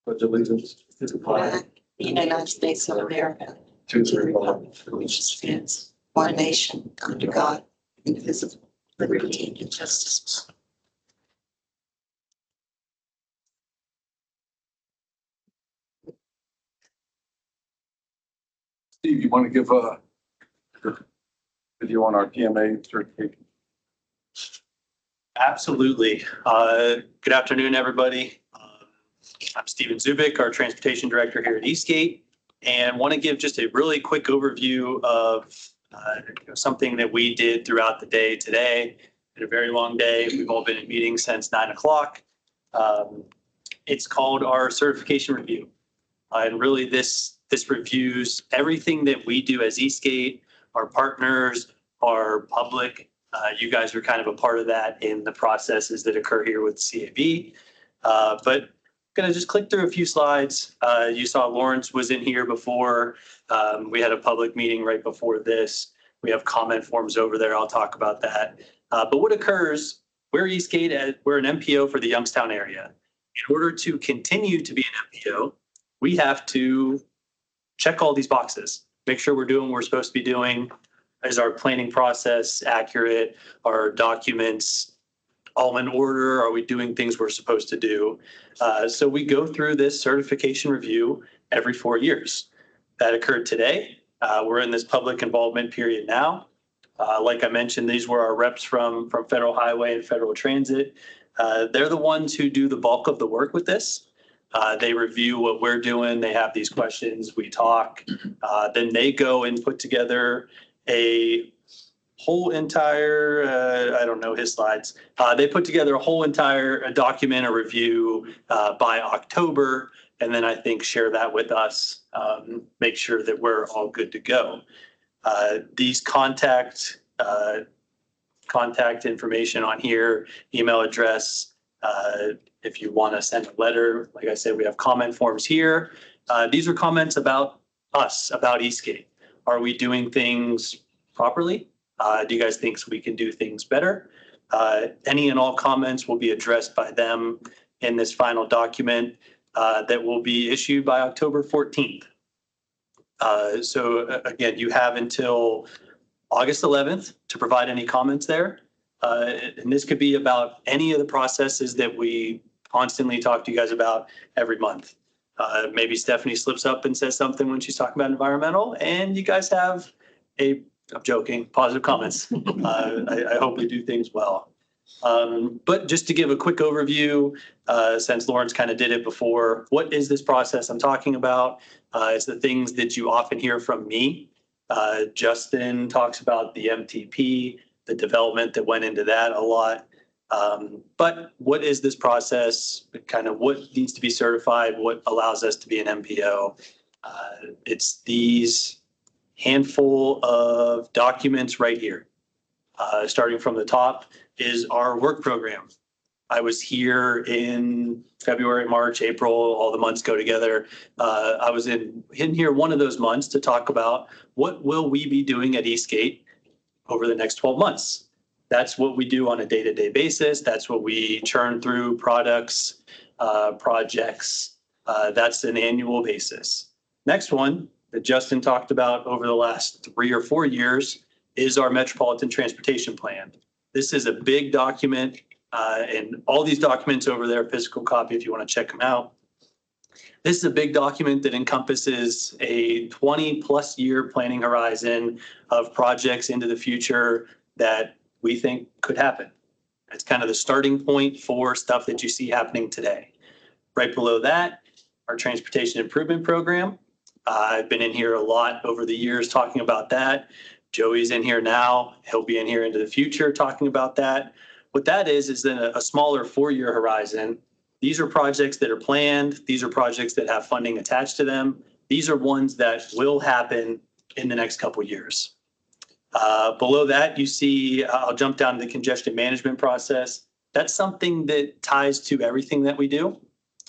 Pledge allegiance to the flag The United States of America, to to the the republic republic for which it stands, one nation, under God, indivisible, liberty and justice. Steve, you want to give a video on our PMA certification? Absolutely. Good afternoon, everybody. I'm Steven Zubik, our Transportation Director here at Eastgate, and want to give just a really quick overview of something that we did throughout the day today. Had a very long day. We've all been in meetings since 9 o'clock. It's called our certification review. And really this reviews everything that we do as Eastgate, our partners, our public. You guys are kind of a part of that in the processes that occur here with CAB. But I'm going to just click through a few slides. You saw Lawrence was in here before. We had a public meeting right before this. We have comment forms over there. I'll talk about that. But what occurs, we're Eastgate, we're an MPO for the Youngstown area. In order to continue to be an MPO, we have to check all these boxes, make sure we're doing what we're supposed to be doing. Is our planning process accurate? Are documents all in order? Are we doing things we're supposed to do? So we go through this certification review every 4 years. That occurred today. We're in this public involvement period now. Like I mentioned, these were our reps from Federal Highway and Federal Transit. They're the ones who do the bulk of the work with this. They review what we're doing. They have these questions. We talk. Then they go and put together a whole entire, I don't know his slides. They put together a whole entire document, a review by October, and then I think share that with us, make sure that we're all good to go. These contact information on here, email address, if you want to send a letter. Like I said, we have comment forms here. These are comments about us, about Eastgate. Are we doing things properly? Do you guys think we can do things better? Any and all comments will be addressed by them in this final document that will be issued by October 14th. So again, you have until August 11th to provide any comments there. And this could be about any of the processes that we constantly talk to you guys about every month. Maybe Stephanie slips up and says something when she's talking about environmental, and you guys have I'm joking, positive comments. I hope we do things well. But just to give a quick overview, since Lawrence kind of did it before, what is this process I'm talking about? It's the things that you often hear from me. Justin talks about the MTP, the development that went into that a lot. But what is this process? Kind of what needs to be certified? What allows us to be an MPO? It's these handful of documents right here. Starting from the top is our work program. I was here in February, March, April, all the months go together. I was in here one of those months to talk about what will we be doing at Eastgate over the next 12 months. That's what we do on a day-to-day basis. That's what we churn through products, projects. That's an annual basis. Next one that Justin talked about over the last 3 or 4 years is our Metropolitan Transportation Plan. This is a big document, and all these documents over there, physical copy if you want to check them out. This is a big document that encompasses a 20+ year planning horizon of projects into the future that we think could happen. It's kind of the starting point for stuff that you see happening today. Right below that, our Transportation Improvement Program. I've been in here a lot over the years talking about that. Joey's in here now. He'll be in here into the future talking about that. What that is then a smaller 4-year horizon. These are projects that are planned. These are projects that have funding attached to them. These are ones that will happen in the next couple of years. Below that, you see, I'll jump down to the congestion management process. That's something that ties to everything that we do.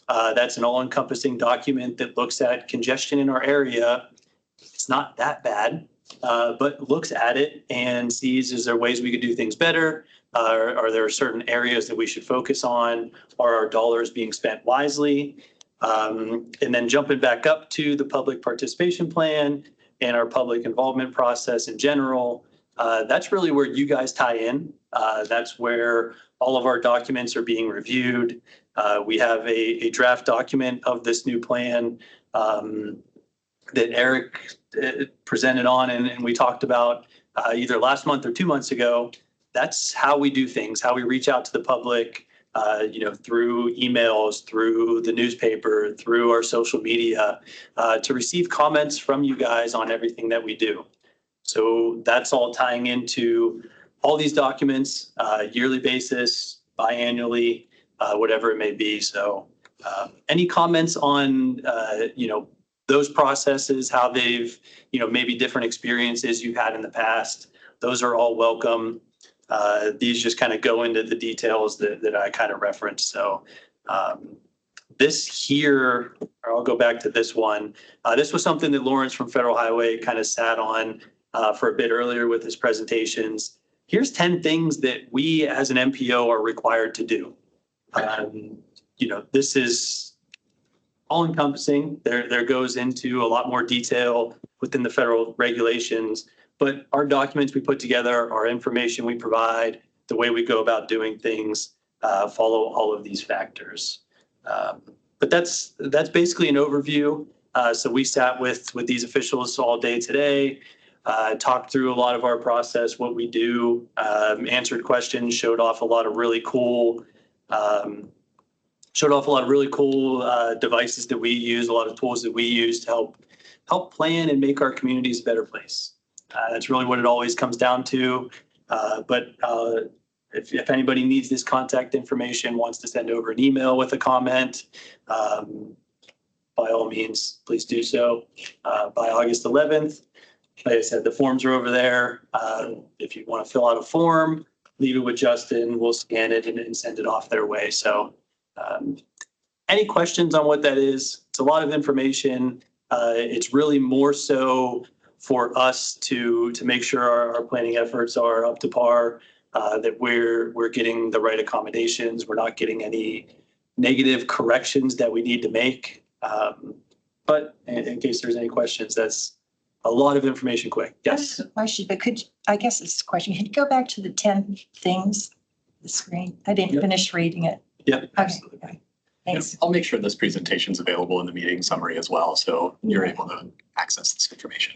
That's an all-encompassing document that looks at congestion in our area. It's not that bad, but looks at it and sees, is there ways we could do things better? Are there certain areas that we should focus on? Are our dollars being spent wisely? And then jumping back up to the public participation plan and our public involvement process in general, that's really where you guys tie in. That's where all of our documents are being reviewed. We have a draft document of this new plan that Eric presented on and we talked about either last month or 2 months ago. That's how we do things, how we reach out to the public, through emails, through the newspaper, through our social media, to receive comments from you guys on everything that we do. So that's all tying into all these documents, yearly basis, biannually, whatever it may be. So any comments on, those processes, how they've, maybe different experiences you've had in the past, those are all welcome. These just kind of go into the details that I kind of referenced. So this here, or I'll go back to this one. This was something that Lawrence from Federal Highway kind of sat on for a bit earlier with his presentations. Here's 10 things that we as an MPO are required to do. This is all encompassing. There goes into a lot more detail within the federal regulations, but our documents we put together, our information we provide, the way we go about doing things, follow all of these factors. But that's basically an overview. So we sat with these officials all day today, talked through a lot of our process, what we do, answered questions, showed off a lot of really cool devices that we use, a lot of tools that we use to help plan and make our communities a better place. That's really what it always comes down to. But if anybody needs this contact information, wants to send over an email with a comment, by all means, please do so by August 11th. Like I said, the forms are over there. If you want to fill out a form, leave it with Justin. We'll scan it and send it off their way. So any questions on what that is? It's a lot of information. It's really more so for us to make sure our planning efforts are up to par, that we're getting the right accommodations. We're not getting any negative corrections that we need to make. But in case there's any questions, that's a lot of information quick. Yes. That's a question, but I guess it's a question. Can you go back to the 10 things, the screen? I didn't finish reading it. Yeah, absolutely. Okay. Thanks. I'll make sure this presentation is available in the meeting summary as well, so you're able to access this information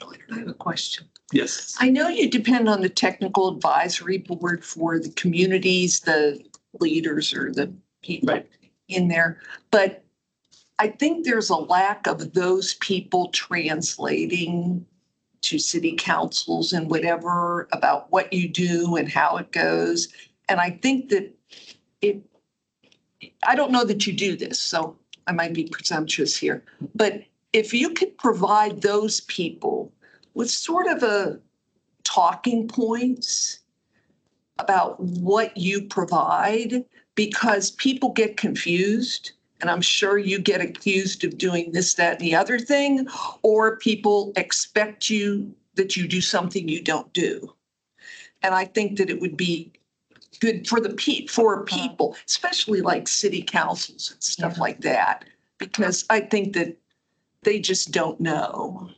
later. I have a question. Yes. I know you depend on the technical advisory board for the communities, the leaders or the people in there, but I think there's a lack of those people translating to city councils and whatever about what you do and how it goes. And I think that I don't know that you do this, so I might be presumptuous here, but if you could provide those people with sort of a talking points about what you provide, because people get confused. And I'm sure you get accused of doing this, that, and the other thing, or people expect that you do something you don't do. And I think that it would be good for people, especially like city councils and stuff like that, because I think that they just don't know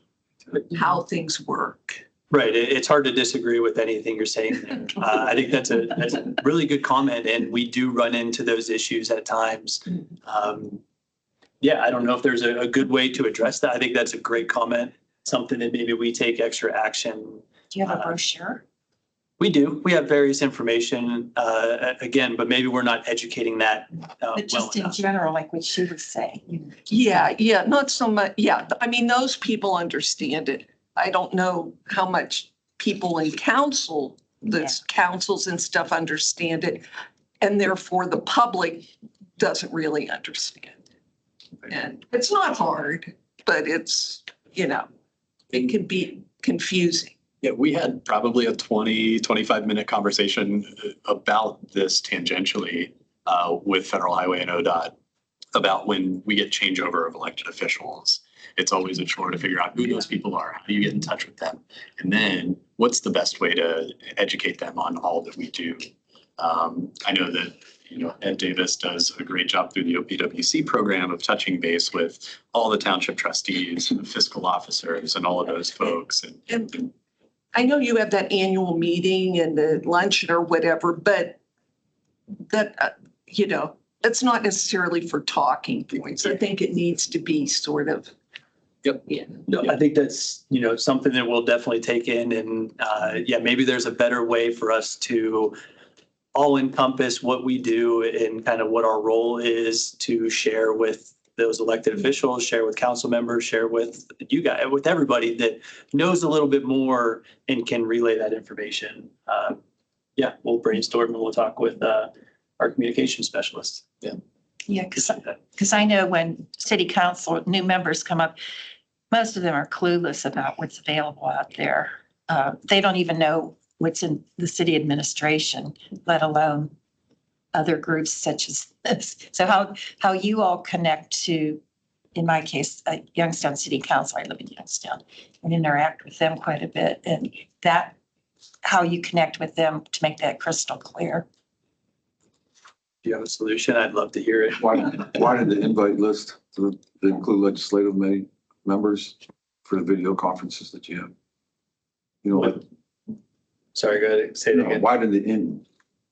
how things work. Right. It's hard to disagree with anything you're saying there. I think that's a really good comment, and we do run into those issues at times. I don't know if there's a good way to address that. I think that's a great comment, something that maybe we take extra action. Do you have a brochure? We do. We have various information, again, but maybe we're not educating that But just in general, like what she was saying. Yeah, not so much. Yeah, I mean, those people understand it. I don't know how much people in councils and stuff understand it. And therefore the public doesn't really understand. And it's not hard, but it's, it can be confusing. Yeah, we had probably a 25-minute conversation about this tangentially with Federal Highway and ODOT about when we get changeover of elected officials. It's always a chore to figure out who those people are. How do you get in touch with them? And then what's the best way to educate them on all that we do? I know that Ed Davis does a great job through the OPWC program of touching base with all the township trustees and the fiscal officers and all of those folks. And I know you have that annual meeting and the luncheon or whatever, but that, it's not necessarily for talking points. I think it needs to be sort of. Yep. Yeah. No, I think that's, something that we'll definitely take in and, maybe there's a better way for us to all encompass what we do and kind of what our role is to share with those elected officials, share with council members, share with you guys, with everybody that knows a little bit more and can relay that information. We'll brainstorm and we'll talk with our communication specialists. Yeah, because I know when city council, new members come up, most of them are clueless about what's available out there. They don't even know what's in the city administration, let alone other groups such as this. So how you all connect to, in my case, Youngstown City Council, I live in Youngstown, and interact with them quite a bit. And that, how you connect with them to make that crystal clear. If you have a solution, I'd love to hear it. Why did the invite list to include legislative members for the video conferences that you have? Sorry, go ahead. Say it again. Why did the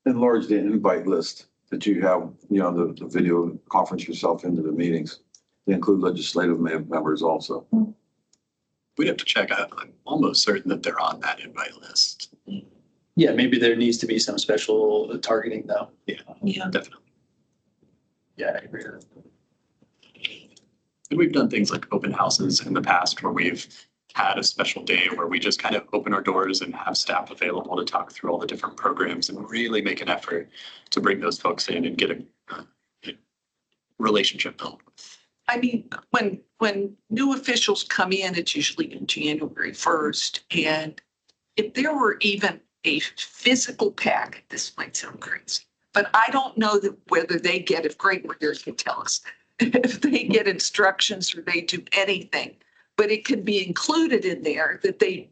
enlarge the invite list that you have, the video conference yourself into the meetings? They include legislative members also. We'd have to check. I'm almost certain that they're on that invite list. Yeah, maybe there needs to be some special targeting though. Yeah. Definitely. Yeah, I agree with that. And we've done things like open houses in the past where we've had a special day where we just kind of open our doors and have staff available to talk through all the different programs and really make an effort to bring those folks in and get a relationship built. I mean, when new officials come in, it's usually in January 1st. And if there were even a physical packet, this might sound crazy, but I don't know that whether they get, if Greg were here, could tell us, if they get instructions or they do anything, but it could be included in there that they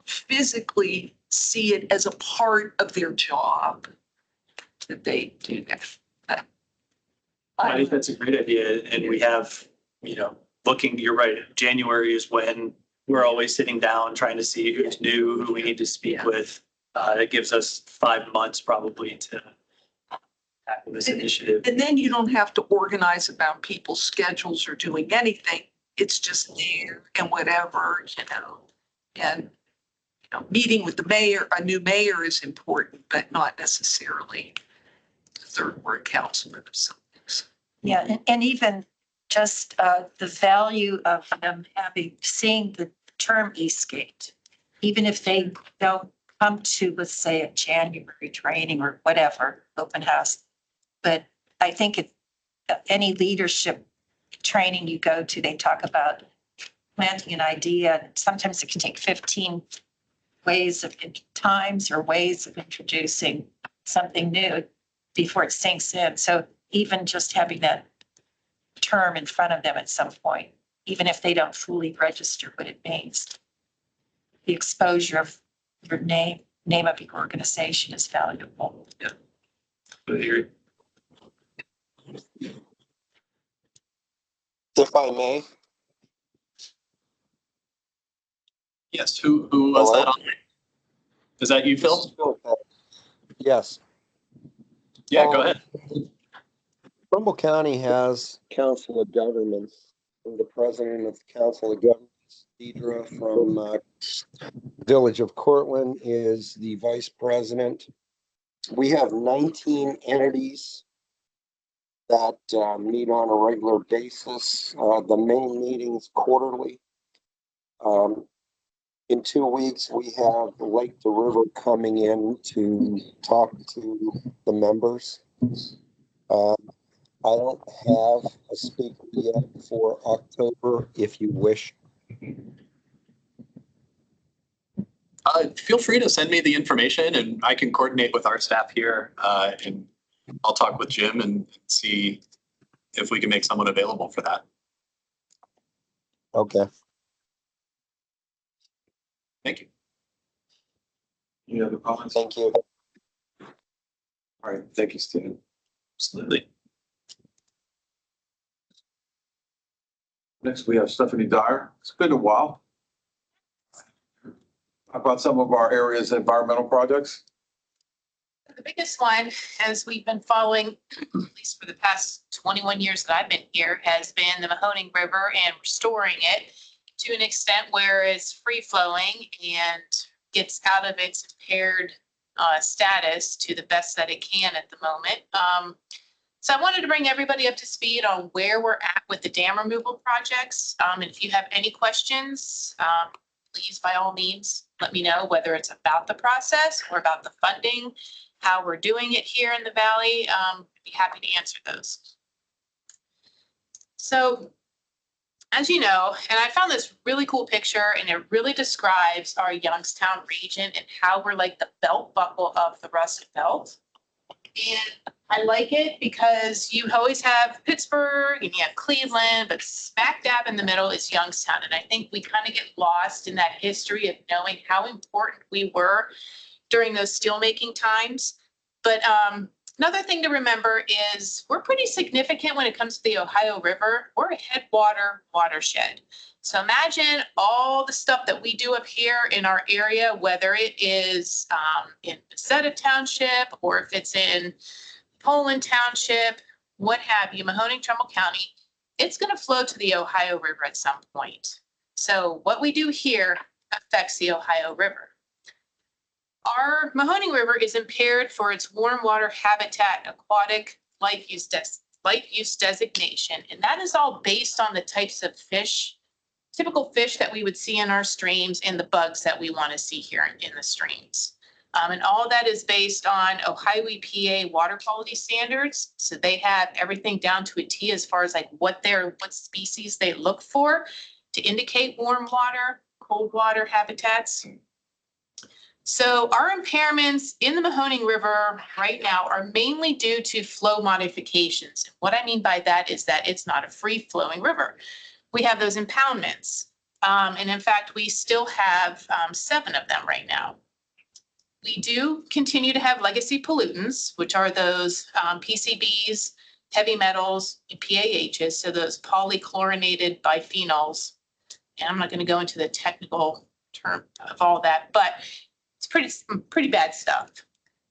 physically see it as a part of their job, that they do that. I think that's a great idea. And we have, you're right, January is when we're always sitting down trying to see who's new, who we need to speak with. It gives us 5 months probably to tackle this initiative. And then you don't have to organize about people's schedules or doing anything. It's just there and whatever, and meeting with the mayor, a new mayor is important, but not necessarily the third ward councilman or something. Yeah, and even just the value of them seeing the term Eastgate, even if they don't come to, let's say, a January training or whatever, open house. But I think any leadership training you go to, they talk about planting an idea. Sometimes it can take 15 times or ways of introducing something new before it sinks in. So even just having that term in front of them at some point, even if they don't fully register what it means, the exposure of your name of your organization is valuable. Yeah. I agree. If I may. Yes, who was that on? Is that you, Phil? Yes. Yeah, go ahead. Trumbull County has Council of Governments, and the president of the Council of Governments, Deidre from Village of Cortland, is the vice president. We have 19 entities that meet on a regular basis. The main meetings quarterly. In 2 weeks, we have Lake to River coming in to talk to the members. I don't have a speaker yet for October, if you wish. Feel free to send me the information and I can coordinate with our staff here and I'll talk with Jim and see if we can make someone available for that. Okay. Thank you. Any other comments? Thank you. All right, thank you, Stan. Absolutely. Next, we have Stephanie Dyer. It's been a while. About some of our area's environmental projects. The biggest one, as we've been following, at least for the past 21 years that I've been here, has been the Mahoning River and restoring it to an extent where it's free flowing and gets out of its impaired status to the best that it can at the moment. So I wanted to bring everybody up to speed on where we're at with the dam removal projects. And if you have any questions, please, by all means, let me know, whether it's about the process or about the funding, how we're doing it here in the Valley. I'd be happy to answer those. So, as you know, and I found this really cool picture, and it really describes our Youngstown region and how we're like the belt buckle of the Rust Belt. And I like it because you always have Pittsburgh and you have Cleveland, but smack dab in the middle is Youngstown. And I think we kind of get lost in that history of knowing how important we were during those steelmaking times. But another thing to remember is we're pretty significant when it comes to the Ohio River. We're a headwater watershed. So imagine all the stuff that we do up here in our area, whether it is in Becerra Township or if it's in Poland Township, what have you, Mahoning, Trumbull County, it's going to flow to the Ohio River at some point. So what we do here affects the Ohio River. Our Mahoning River is impaired for its warm water habitat aquatic life use designation, and that is all based on the types of fish, typical fish that we would see in our streams and the bugs that we want to see here in the streams. And all that is based on Ohio EPA water quality standards. So they have everything down to a T as far as like what species they look for to indicate warm water, cold water habitats. So our impairments in the Mahoning River right now are mainly due to flow modifications. What I mean by that is that it's not a free flowing river. We have those impoundments. And in fact, we still have 7 of them right now. We do continue to have legacy pollutants, which are those PCBs, heavy metals, and PAHs, so those polychlorinated biphenyls. And I'm not going to go into the technical term of all that, but it's pretty bad stuff.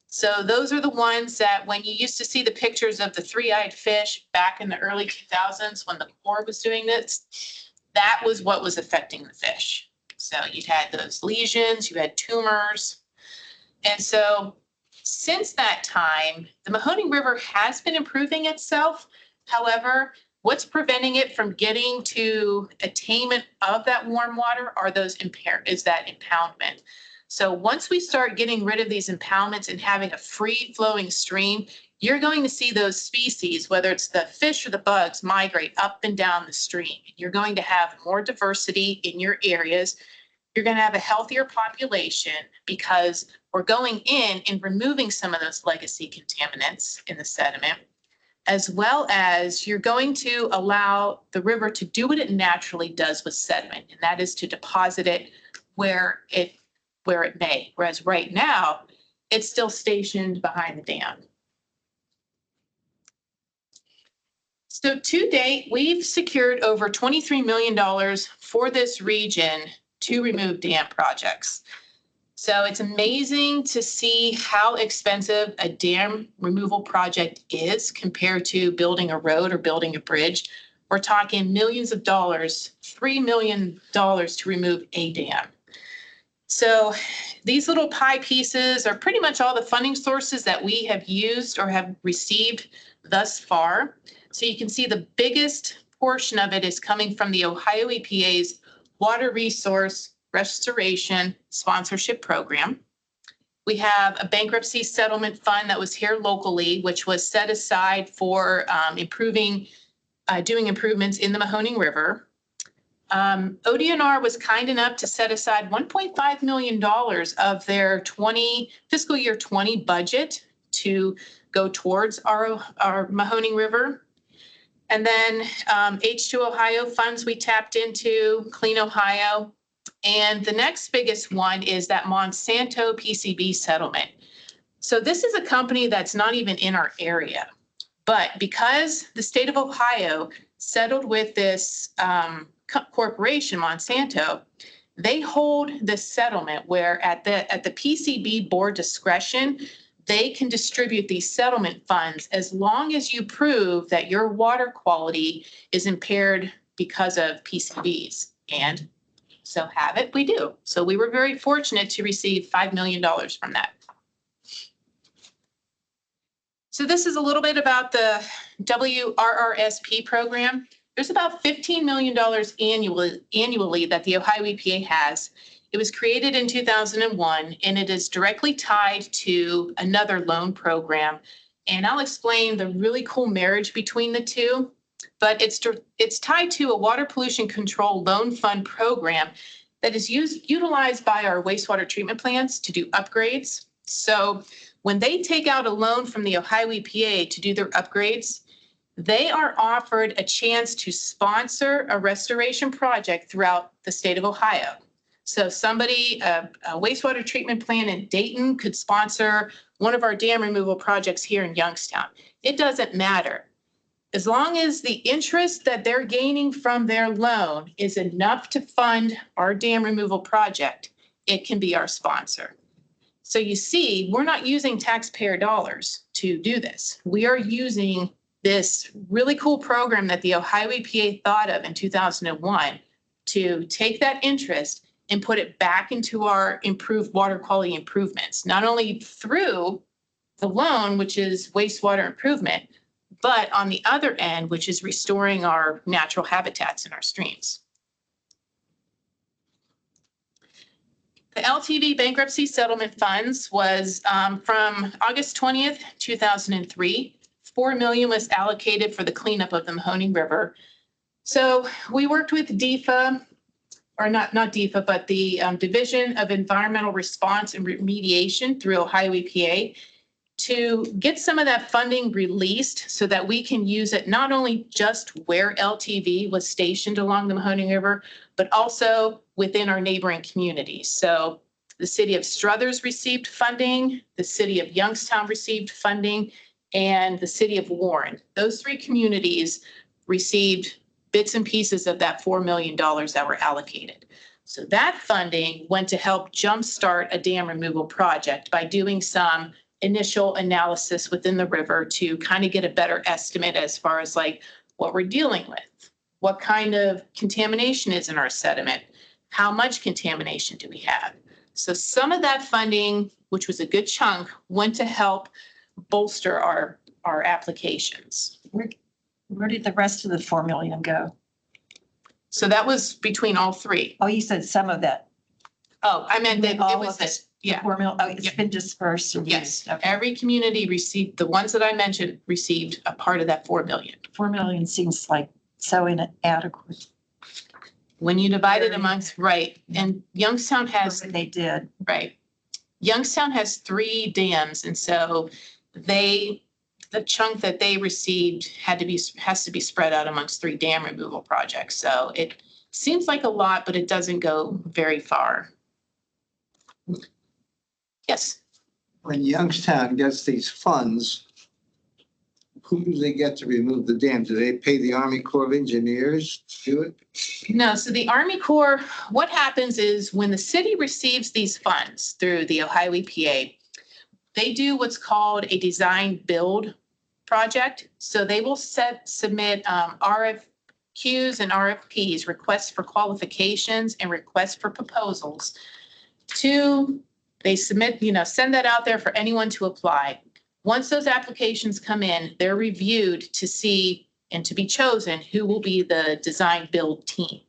So those are the ones that when you used to see the pictures of the 3-eyed fish back in the early 2000s when the Corps was doing this, that was what was affecting the fish. So you had those lesions, you had tumors. And so since that time, the Mahoning River has been improving itself. However, what's preventing it from getting to attainment of that warm water are those is that impoundment. So once we start getting rid of these impoundments and having a free flowing stream, you're going to see those species, whether it's the fish or the bugs, migrate up and down the stream. You're going to have more diversity in your areas. You're going to have a healthier population because we're going in and removing some of those legacy contaminants in the sediment, as well as you're going to allow the river to do what it naturally does with sediment, and that is to deposit it where it may. Whereas right now, it's still stationed behind the dam. So to date, we've secured over $23 million for this region to remove dam projects. So it's amazing to see how expensive a dam removal project is compared to building a road or building a bridge. We're talking millions of dollars, $3 million to remove a dam. So these little pie pieces are pretty much all the funding sources that we have used or have received thus far. So you can see the biggest portion of it is coming from the Ohio EPA's Water Resource Restoration Sponsorship Program. We have a bankruptcy settlement fund that was here locally, which was set aside for doing improvements in the Mahoning River. ODNR was kind enough to set aside $1.5 million of their fiscal year 20 budget to go towards our Mahoning River. And then H2 Ohio funds we tapped into, Clean Ohio. And the next biggest one is that Monsanto PCB settlement. So this is a company that's not even in our area. But because the state of Ohio settled with this corporation, Monsanto, they hold this settlement where at the PCB board discretion, they can distribute these settlement funds as long as you prove that your water quality is impaired because of PCBs. And so have it, we do. So we were very fortunate to receive $5 million from that. So this is a little bit about the WRRSP program. There's about $15 million annually that the Ohio EPA has. It was created in 2001, and it is directly tied to another loan program. And I'll explain the really cool marriage between the two, but it's tied to a water pollution control loan fund program that is utilized by our wastewater treatment plants to do upgrades. So when they take out a loan from the Ohio EPA to do their upgrades, they are offered a chance to sponsor a restoration project throughout the state of Ohio. So somebody, a wastewater treatment plant in Dayton could sponsor one of our dam removal projects here in Youngstown. It doesn't matter. As long as the interest that they're gaining from their loan is enough to fund our dam removal project, it can be our sponsor. So you see, we're not using taxpayer dollars to do this. We are using this really cool program that the Ohio EPA thought of in 2001 to take that interest and put it back into our improved water quality improvements, not only through the loan, which is wastewater improvement, but on the other end, which is restoring our natural habitats in our streams. The LTV bankruptcy settlement funds was from August 20th, 2003. $4 million was allocated for the cleanup of the Mahoning River. So we worked with DEFA, or not DEFA, but the Division of Environmental Response and Remediation through Ohio EPA to get some of that funding released so that we can use it not only just where LTV was stationed along the Mahoning River, but also within our neighboring communities. So the city of Struthers received funding, the city of Youngstown received funding, and the city of Warren. Those three communities received bits and pieces of that $4 million that were allocated. So that funding went to help jumpstart a dam removal project by doing some initial analysis within the river to kind of get a better estimate as far as like what we're dealing with, what kind of contamination is in our sediment, how much contamination do we have. So some of that funding, which was a good chunk, went to help bolster our applications. Where did the rest of the 4 million go? So that was between all three. Oh, you said some of that. Oh, I meant that it All was of this, The yeah. 4 million, oh, it's Yeah. been dispersed. and Yes, used. Okay. every community received, the ones that I mentioned received a part of that 4 million. 4 million seems like so inadequate. When you divide it amongst, right, and Youngstown has, They did. right. Youngstown has 3 dams, and so the chunk that they received has to be spread out amongst 3 dam removal projects. So it seems like a lot, but it doesn't go very far. Yes. When Youngstown gets these funds, who do they get to remove the dam? Do they pay the Army Corps of Engineers to do it? No, so the Army Corps, what happens is when the city receives these funds through the Ohio EPA, they do what's called a design build project. So they will submit RFQs and RFPs, requests for qualifications and requests for proposals they submit, send that out there for anyone to apply. Once those applications come in, they're reviewed to see and to be chosen who will be the design build team.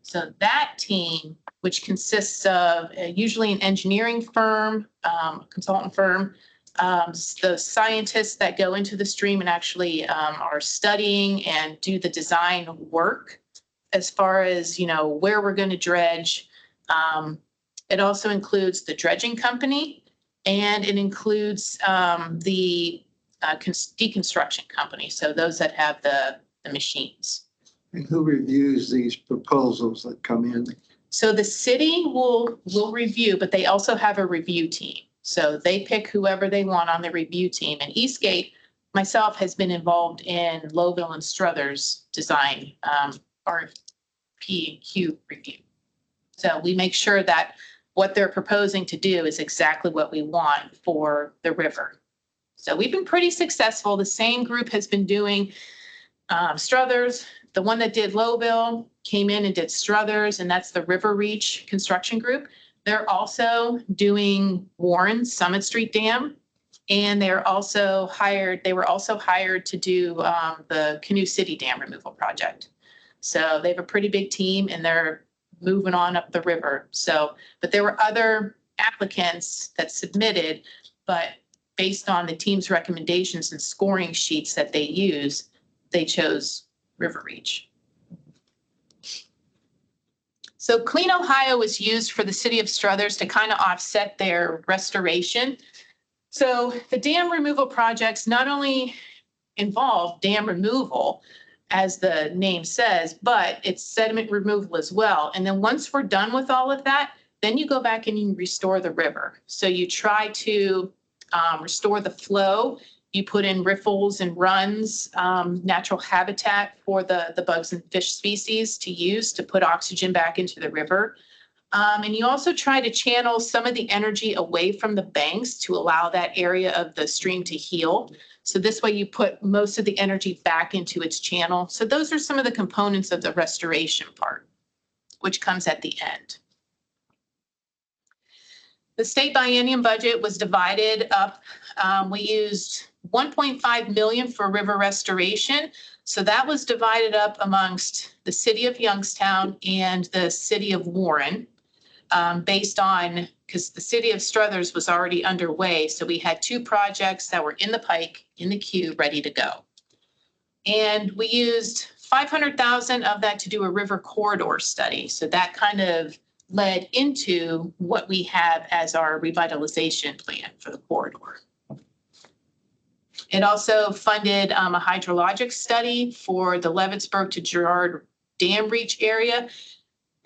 So that team, which consists of usually an engineering firm, consultant firm, the scientists that go into the stream and actually are studying and do the design work as far as, where we're going to dredge. It also includes the dredging company, and it includes the deconstruction company. So those that have the machines. And who reviews these proposals that come in? So the city will review, but they also have a review team. So they pick whoever they want on the review team. And Eastgate, myself, has been involved in Lowville and Struthers design, RFP and Q review. So we make sure that what they're proposing to do is exactly what we want for the river. So we've been pretty successful. The same group has been doing Struthers. The one that did Lowville came in and did Struthers, and that's the River Reach Construction Group. They're also doing Warren Summit Street Dam, and they were also hired to do the Canoe City Dam removal project. So they have a pretty big team, and they're moving on up the river. So, but there were other applicants that submitted, but based on the team's recommendations and scoring sheets that they use, they chose River Reach. So Clean Ohio was used for the city of Struthers to kind of offset their restoration. So the dam removal projects not only involve dam removal, as the name says, but it's sediment removal as well. And then once we're done with all of that, then you go back and you restore the river. So you try to restore the flow. You put in riffles and runs, natural habitat for the bugs and fish species to use to put oxygen back into the river. And you also try to channel some of the energy away from the banks to allow that area of the stream to heal. So this way you put most of the energy back into its channel. So those are some of the components of the restoration part, which comes at the end. The state biennium budget was divided up. We used 1.5 million for river restoration. So that was divided up amongst the city of Youngstown and the city of Warren, based on, because the city of Struthers was already underway. So we had two projects that were in the pike, in the queue, ready to go. And we used 500,000 of that to do a river corridor study. So that kind of led into what we have as our revitalization plan for the corridor. It also funded a hydrologic study for the Leavittsburg to Girard Dam Reach area.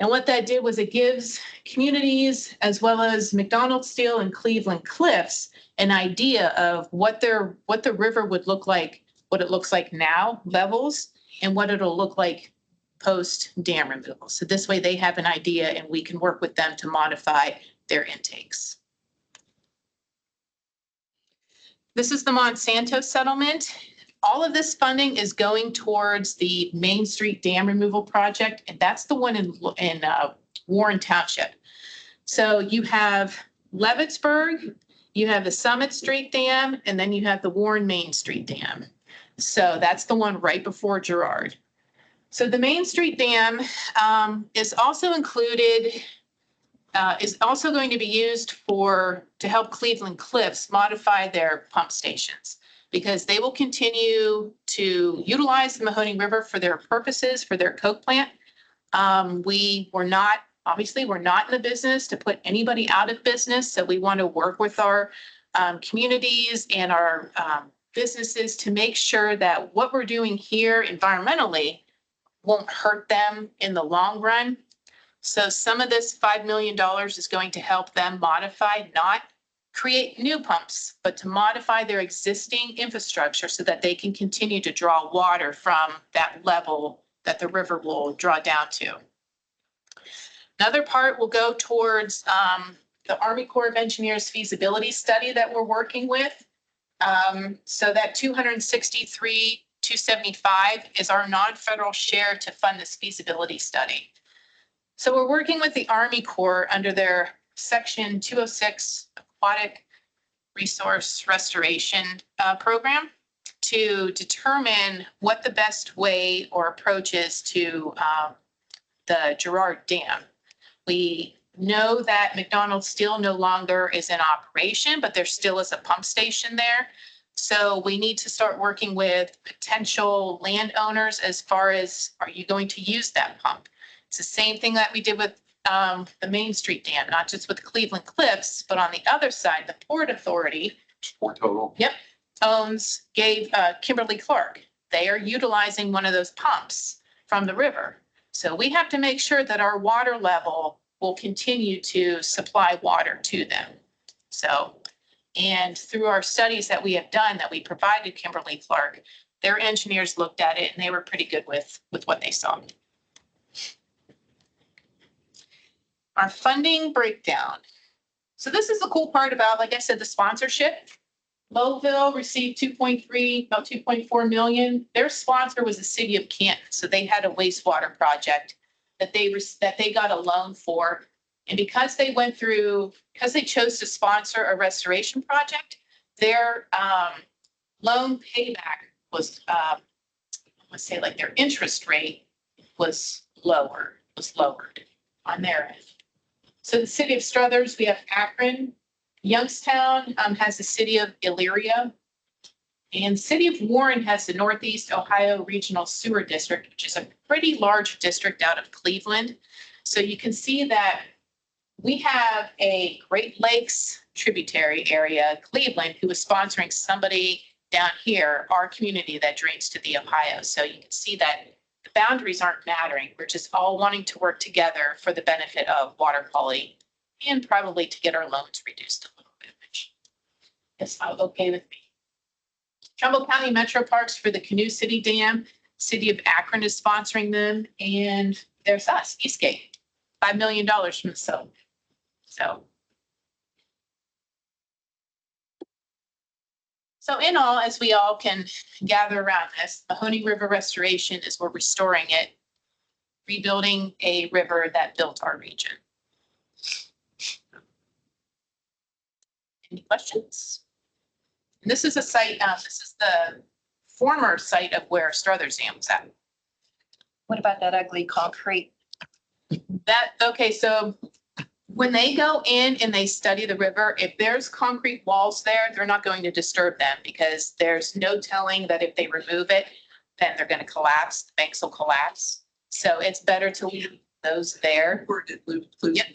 And what that did was it gives communities as well as McDonald-Steel and Cleveland Cliffs an idea of what the river would look like, what it looks like now, levels, and what it'll look like post dam removal. So this way they have an idea and we can work with them to modify their intakes. This is the Monsanto settlement. All of this funding is going towards the Main Street Dam Removal Project, and that's the one in Warren Township. So you have Leavittsburg, you have the Summit Street Dam, and then you have the Warren Main Street Dam. So that's the one right before Girard. So the Main Street Dam is also included, is also going to be used to help Cleveland Cliffs modify their pump stations, because they will continue to utilize the Mahoning River for their purposes, for their coke plant. We're not in the business to put anybody out of business. So we want to work with our communities and our businesses to make sure that what we're doing here environmentally won't hurt them in the long run. So some of this $5 million is going to help them modify, not create new pumps, but to modify their existing infrastructure so that they can continue to draw water from that level that the river will draw down to. Another part will go towards the Army Corps of Engineers feasibility study that we're working with. So that 263,275 is our non-federal share to fund this feasibility study. So we're working with the Army Corps under their Section 206 Aquatic Resource Restoration program to determine what the best way or approach is to the Girard Dam. We know that McDonald-Steel no longer is in operation, but there still is a pump station there. So we need to start working with potential landowners as far as, are you going to use that pump? It's the same thing that we did with the Main Street Dam, not just with Cleveland Cliffs, but on the other side, the Port Authority. Port Total. Yep, gave Kimberly-Clark. They are utilizing one of those pumps from the river. So we have to make sure that our water level will continue to supply water to them. So And through our studies that we have done, that we provided Kimberly-Clark, their engineers looked at it and they were pretty good with what they saw. Our funding breakdown. So this is the cool part about, like I said, the sponsorship. Lowville received 2.3, about 2.4 million. Their sponsor was the city of Canton. So they had a wastewater project that they got a loan for. And because they chose to sponsor a restoration project, their loan payback was, let's say like their interest rate was lowered on their end. So the city of Struthers, we have Akron. Youngstown has the city of Elyria. And city of Warren has the Northeast Ohio Regional Sewer District, which is a pretty large district out of Cleveland. So you can see that we have a Great Lakes tributary area, Cleveland, who is sponsoring somebody down here, our community that drains to the Ohio. So you can see that the boundaries aren't mattering. We're just all wanting to work together for the benefit of water quality and probably to get our loans reduced a little bit, which is okay with me. Trumbull County Metro Parks for the Canoe City Dam. City of Akron is sponsoring them. And there's us, Eastgate, $5 million from the settlement. So in all, as we all can gather around this, the Mahoning River restoration is we're restoring it, rebuilding a river that built our region. Any questions? And this is a site, this is the former site of where Struthers Dam was at. What about that ugly concrete? Okay, so when they go in and they study the river, if there's concrete walls there, they're not going to disturb them because there's no telling that if they remove it, then they're going to collapse, the banks will collapse. So it's better to leave those there. Yep.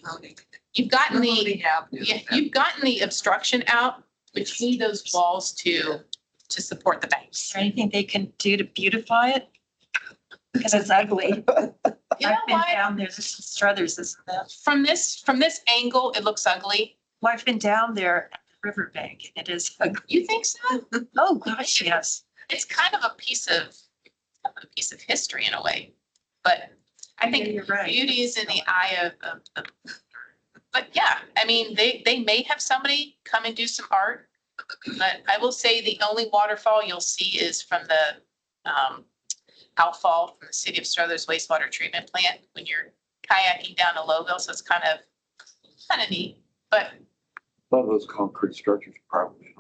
You've gotten the obstruction out, but you need those walls to support the banks. Is there anything they can do to beautify it? Because it's ugly. You know I've been what? down there, this is Struthers, isn't it? From this angle, it looks ugly. Well, I've been down there at the riverbank. It is ugly. You think so? Oh, gosh, yes. It's kind of a piece of history in a way, but I think Yeah, you're right. beauty is in the eye of. But yeah, I mean, they may have somebody come and do some art, but I will say the only waterfall you'll see is from the outfall from the city of Struthers wastewater treatment plant when you're kayaking down to Lowville. So it's kind of neat, but A lot of those concrete structures probably,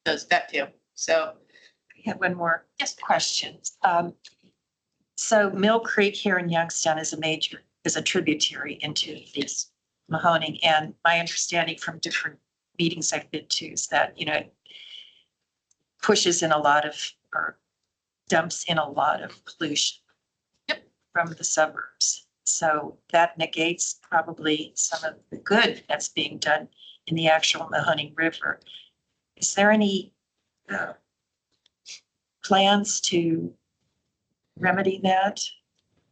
does that too. So I have one more yes, question. So Mill Creek here in Youngstown is a tributary into this Mahoning. And my understanding from different meetings I've been to is that, it pushes in a lot of, or dumps in a lot of pollution from the suburbs. So that negates probably some of the good that's being done in the actual Mahoning River. Is there any plans to remedy that?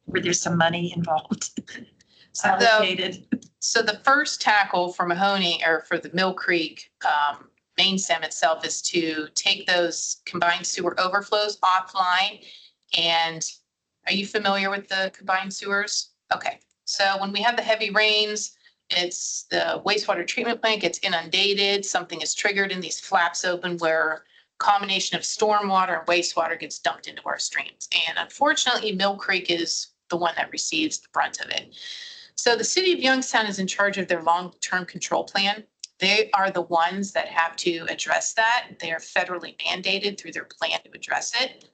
Where there's some money involved? Allocated. So the first tackle for Mahoning or for the Mill Creek main stem itself is to take those combined sewer overflows offline. And are you familiar with the combined sewers? Okay, so when we have the heavy rains, it's the wastewater treatment plant gets inundated, something is triggered and these flaps open where combination of stormwater and wastewater gets dumped into our streams. And unfortunately, Mill Creek is the one that receives the brunt of it. So the city of Youngstown is in charge of their long-term control plan. They are the ones that have to address that. They are federally mandated through their plan to address it.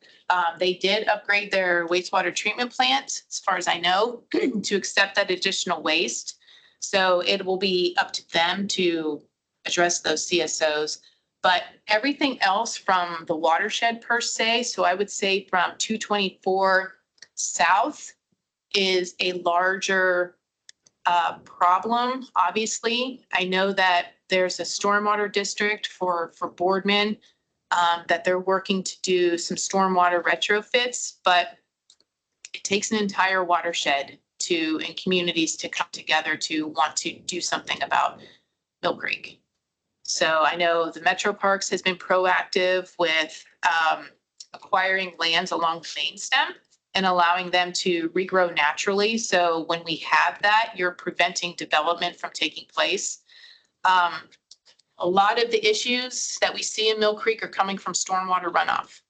They did upgrade their wastewater treatment plant, as far as I know, to accept that additional waste. So it will be up to them to address those CSOs. But everything else from the watershed per se, so I would say from 224 south is a larger problem, obviously. I know that there's a stormwater district for Boardman that they're working to do some stormwater retrofits, but it takes an entire watershed and communities to come together to want to do something about Mill Creek. So I know the Metro Parks has been proactive with acquiring lands along the main stem and allowing them to regrow naturally. So when we have that, you're preventing development from taking place. A lot of the issues that we see in Mill Creek are coming from stormwater runoff.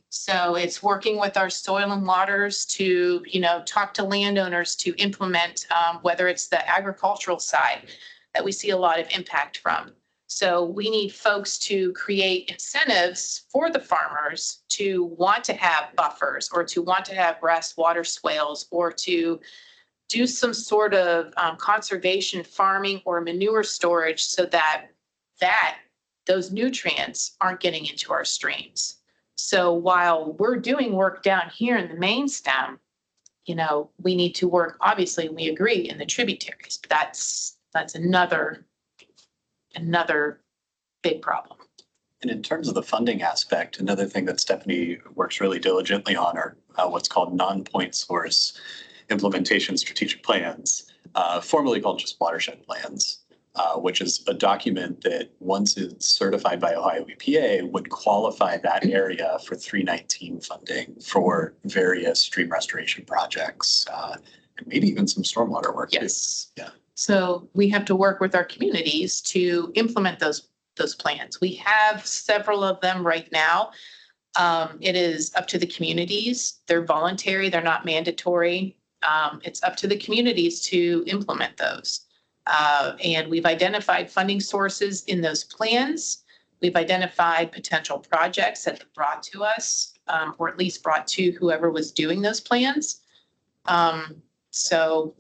So it's working with our soil and waters to, talk to landowners to implement, whether it's the agricultural side that we see a lot of impact from. So we need folks to create incentives for the farmers to want to have buffers or to want to have grass water swales or to do some sort of conservation farming or manure storage so that those nutrients aren't getting into our streams. So while we're doing work down here in the main stem, we need to work, obviously, we agree, in the tributaries, but that's another big problem. And in terms of the funding aspect, another thing that Stephanie works really diligently on are what's called non-point source implementation strategic plans, formerly called just watershed plans, which is a document that once it's certified by Ohio EPA would qualify that area for 319 funding for various stream restoration projects, and maybe even some stormwater work too. Yes. Yeah. So we have to work with our communities to implement those plans. We have several of them right now. It is up to the communities. They're voluntary, they're not mandatory. It's up to the communities to implement those. And we've identified funding sources in those plans. We've identified potential projects that they've brought to us, or at least brought to whoever was doing those plans. So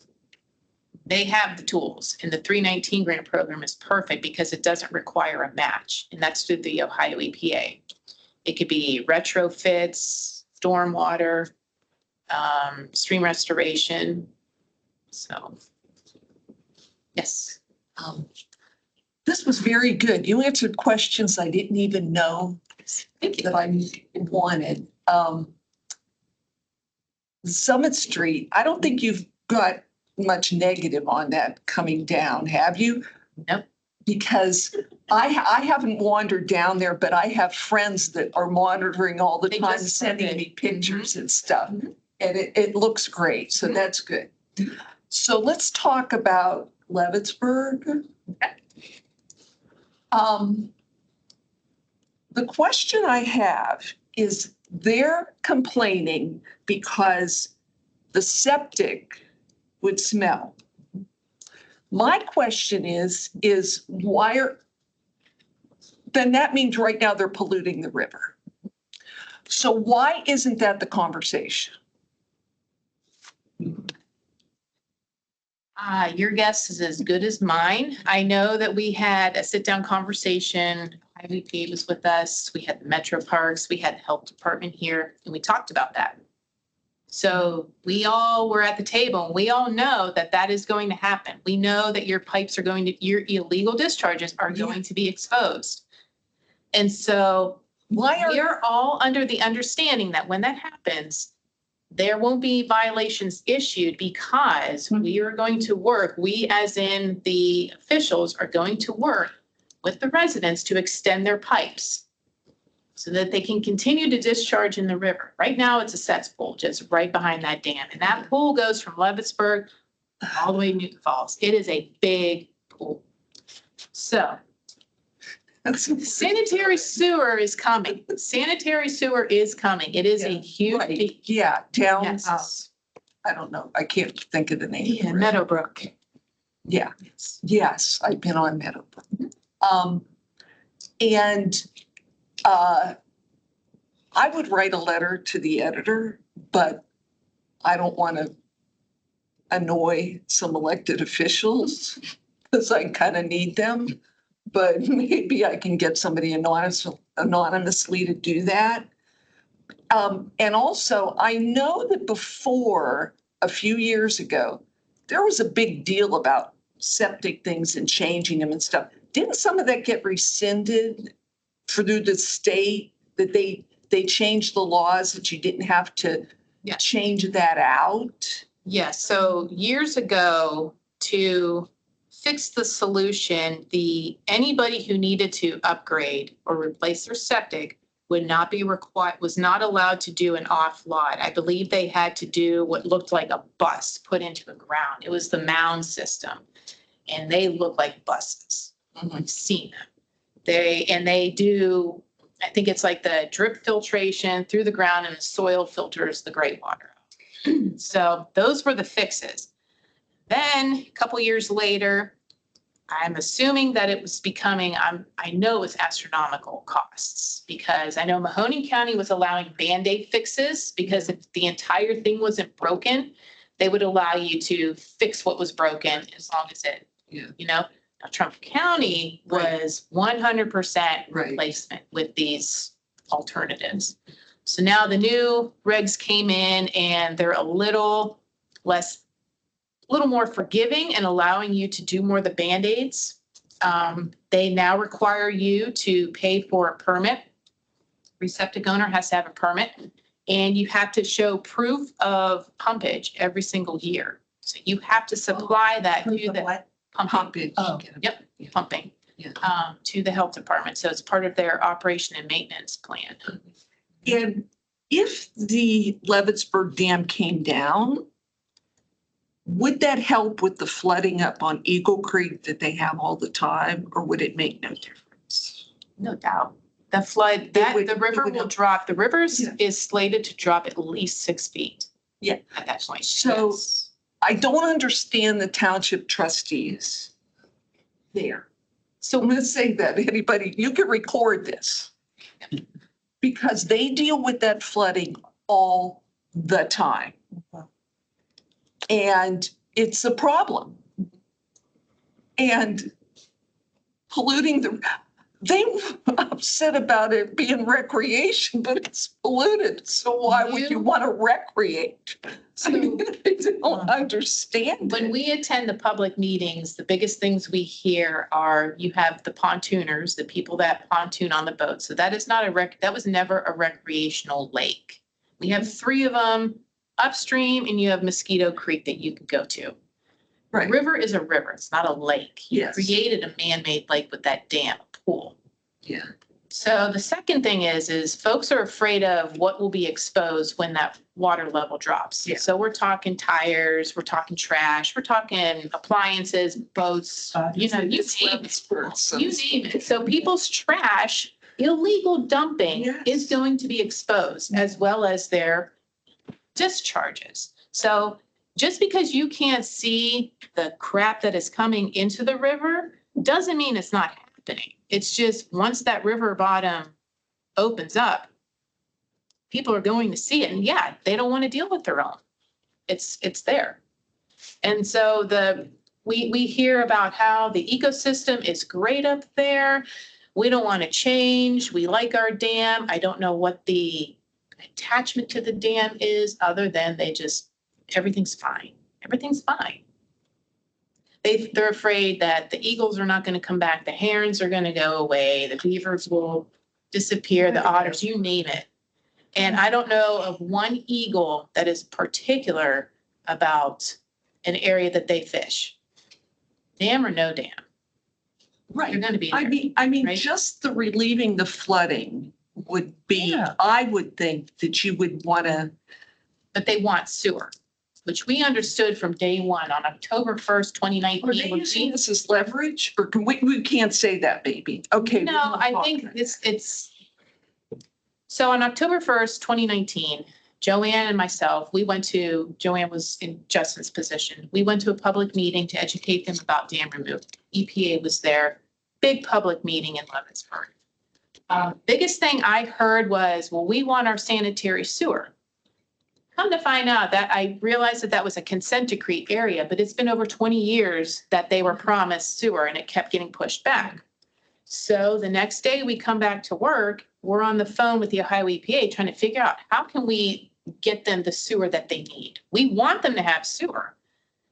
they have the tools, and the 319 grant program is perfect because it doesn't require a match, and that's through the Ohio EPA. It could be retrofits, stormwater, stream restoration. So, yes. This was very good. You answered questions I didn't even know Thank you. that I wanted. Summit Street, I don't think you've got much negative on that coming down, have you? Nope. Because I haven't wandered down there, but I have friends that are monitoring all the They time, just sending started. me pictures and stuff. And it looks great, so that's good. So let's talk about Leavittsburg. The question I have is they're complaining because the septic would smell. My question is why then that means right now they're polluting the river. So why isn't that the conversation? Your guess is as good as mine. I know that we had a sit-down conversation. IVP was with us. We had the Metro Parks. We had the health department here, and we talked about that. So we all were at the table, and we all know that that is going to happen. We know that your pipes are your illegal discharges are going to be exposed. And so we're all under the understanding that when that happens, there won't be violations issued because we are going to work, we as in the officials are going to work with the residents to extend their pipes so that they can continue to discharge in the river. Right now, it's a cesspool just right behind that dam. And that pool goes from Leavittsburg all the way to Newton Falls. It is a big pool. So sanitary sewer is coming. Sanitary sewer is coming. It is a huge. Right. Yeah, down, Yes. I don't know, I can't think of the name. Yeah, Meadowbrook. Yeah, yes, I've been on Meadowbrook. I would write a letter to the editor, but I don't want to annoy some elected officials because I kind of need them. But maybe I can get somebody anonymously to do that. And also, I know that before, a few years ago, there was a big deal about septic things and changing them and stuff. Didn't some of that get rescinded through the state, that they changed the laws that you didn't have to change that out? Yes, so years ago, to fixed the solution. Anybody who needed to upgrade or replace their septic would not be required, was not allowed to do an off lot. I believe they had to do what looked like a bus put into the ground. It was the mound system. And they look like buses. I've seen them. They do, I think it's like the drip filtration through the ground and the soil filters the gray water. So those were the fixes. Then a couple years later, I'm assuming that it was becoming, I know it was astronomical costs because I know Mahoning County was allowing Band-Aid fixes because if the entire thing wasn't broken, they would allow you to fix what was broken as long as it, Now, Trumbull County was 100% replacement with these alternatives. So now the new regs came in and they're a little more forgiving and allowing you to do more of the Band-Aids. They now require you to pay for a permit. Receptacle owner has to have a permit and you have to show proof of pumpage every single year. So you have to supply that to the pumping. Yep, pumping to the health department. So it's part of their operation and maintenance plan. And if the Levittsburg Dam came down, would that help with the flooding up on Eagle Creek that they have all the time, or would it make no difference? No doubt. The flood, the river will drop. The river is slated to drop at least 6 feet. Yeah. At that point. So Yes. I don't understand the township trustees there. So I'm going to say that anybody, you can record this because they deal with that flooding all the time. And it's a problem. And polluting they were upset about it being recreation, but it's polluted. So why would you want to recreate? I mean, I don't understand When it. we attend the public meetings, the biggest things we hear are you have the pontooners, the people that pontoon on the boat. So that is not that was never a recreational lake. We have 3 of them upstream and you have Mosquito Creek that you can go to. Right. River is a river. It's not a lake. You Yes. created a man-made lake with that dam, a pool. Yeah. So the second thing is folks are afraid of what will be exposed when that water level drops. Yeah. So we're talking tires, we're talking trash, we're talking appliances, boats, you name it. You name it. So people's trash, illegal dumping Yes. is going to be exposed as well as their discharges. So just because you can't see the crap that is coming into the river doesn't mean it's not happening. It's just once that river bottom opens up, people are going to see it. And yeah, they don't want to deal with their own. It's there. And so we hear about how the ecosystem is great up there. We don't want to change. We like our dam. I don't know what the attachment to the dam is other than everything's fine. Everything's fine. They're afraid that the eagles are not going to come back. The herons are going to go away. The beavers will disappear. The otters, you name it. And I don't know of one eagle that is particular about an area that they fish. Dam or no dam. Right. They're going to be there. I mean, right? just the relieving the flooding would be, Yeah. I would think that you would want to. But they want sewer, which we understood from day one on October 1st, 2019. Are they when using we- this as leverage, or can we can't say that, baby? Okay. No, we won't I talk think about it's, so on October 1st, 2019, Joanne and myself, Joanne was in Justin's position. We went to a public meeting to educate them about dam removal. EPA was there, big public meeting in Levittsburg. Biggest thing I heard was, well, we want our sanitary sewer. Come to find out that I realized that was a consent decree area, but it's been over 20 years that they were promised sewer and it kept getting pushed back. So the next day we come back to work, we're on the phone with the Ohio EPA trying to figure out how can we get them the sewer that they need. We want them to have sewer.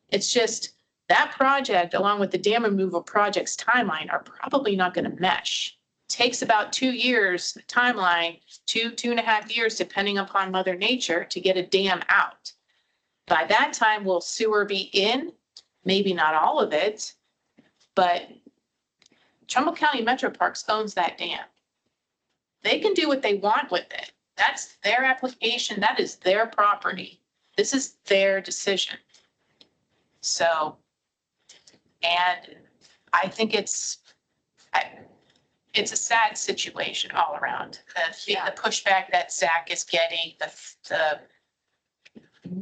It's just that project, along with the dam removal project's timeline, are probably not going to mesh. Takes about 2 years timeline, 2.5 years, depending upon Mother Nature, to get a dam out. By that time, will sewer be in? Maybe not all of it, But Trumbull County Metro Parks owns that dam. They can do what they want with it. That's their application. That is their property. This is their decision. So, and I think it's a sad situation all around. The pushback that Zach is getting, the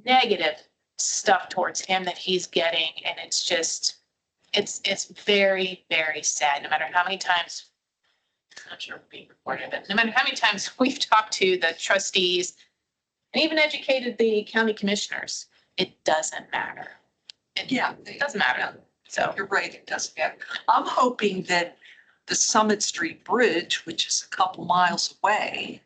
negative stuff towards him that he's getting, and it's just, it's very, very sad. No matter how many times, I'm not sure we're being recorded, but no matter how many times we've talked to the trustees and even educated the county commissioners, it doesn't matter. It doesn't matter. So You're right, it doesn't matter. I'm hoping that the Summit Street Bridge, which is a couple miles away,